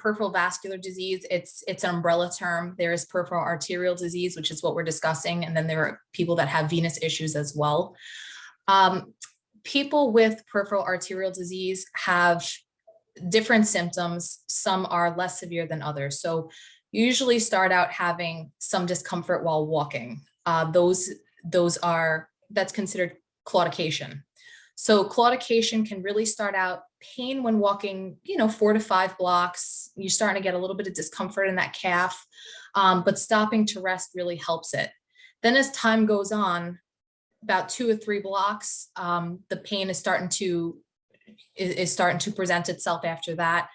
peripheral vascular disease. It's an umbrella term. There is peripheral arterial disease, which is what we're discussing. And then there are people that have venous issues as well. People with peripheral arterial disease have different symptoms. Some are less severe than others. So you usually start out having some discomfort while walking. That's considered claudication. So claudication can really start out pain when walking, 4 to 5 blocks. You're starting to get a little bit of discomfort in that calf, but stopping to rest really helps it. Then as time goes on, about 2 or 3 blocks, the pain is starting to present itself after that.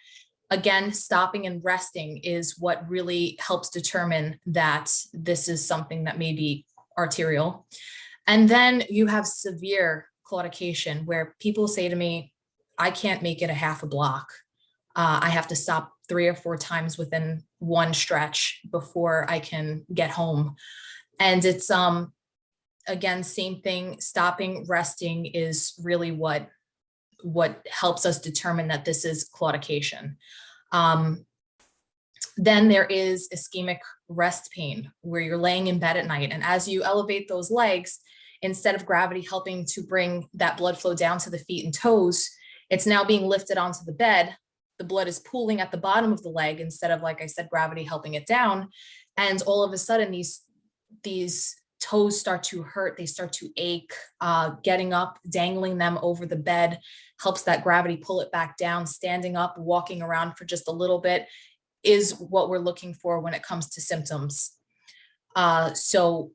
Again, stopping and resting is what really helps determine that this is something that may be arterial. And then you have severe claudication, where people say to me, I can't make it a half a block. I have to stop 3 or 4 times within one stretch before I can get home. And it's, again, same thing. Stopping, resting is really what helps us determine that this is claudication. Then there is ischemic rest pain, where you're laying in bed at night. And as you elevate those legs, instead of gravity helping to bring that blood flow down to the feet and toes, it's now being lifted onto the bed. The blood is pooling at the bottom of the leg instead of, like I said, gravity helping it down. And all of a sudden, these toes start to hurt. They start to ache. Getting up, dangling them over the bed helps that gravity pull it back down. Standing up, walking around for just a little bit is what we're looking for when it comes to symptoms. So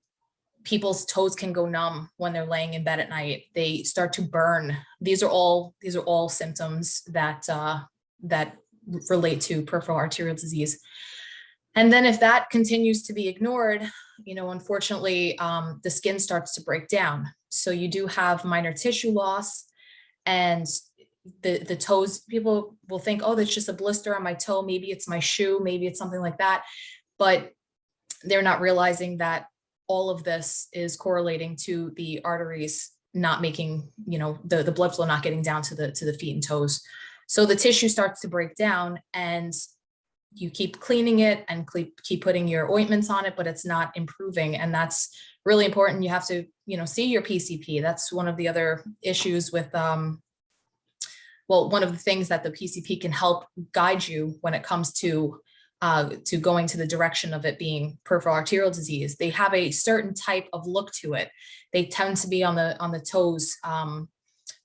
people's toes can go numb when they're laying in bed at night. They start to burn. These are all symptoms that relate to peripheral arterial disease. And then if that continues to be ignored, unfortunately, the skin starts to break down. So you do have minor tissue loss, and the toes, people will think, oh, that's just a blister on my toe. Maybe it's my shoe. Maybe it's something like that. But they're not realizing that all of this is correlating to the arteries not making, the blood flow not getting down to the feet and toes. So the tissue starts to break down, and you keep cleaning it and keep putting your ointments on it, but it's not improving. And that's really important. You have to, see your PCP. That's one of the other issues with, one of the things that the PCP can help guide you when it comes to going to the direction of it being peripheral arterial disease. They have a certain type of look to it. They tend to be on the toes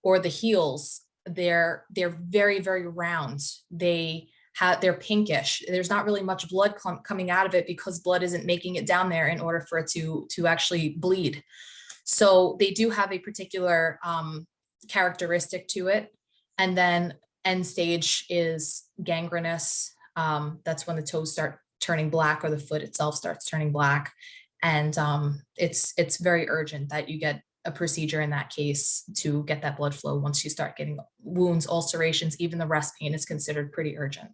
or the heels. They're very, very round. They're pinkish. There's not really much blood coming out of it because blood isn't making it down there in order for it to actually bleed. So they do have a particular characteristic to it. And then end stage is gangrenous. That's when the toes start turning black, or the foot itself starts turning black. And it's very urgent that you get a procedure in that case to get that blood flow. Once you start getting wounds, ulcerations, even the rest pain is considered pretty urgent.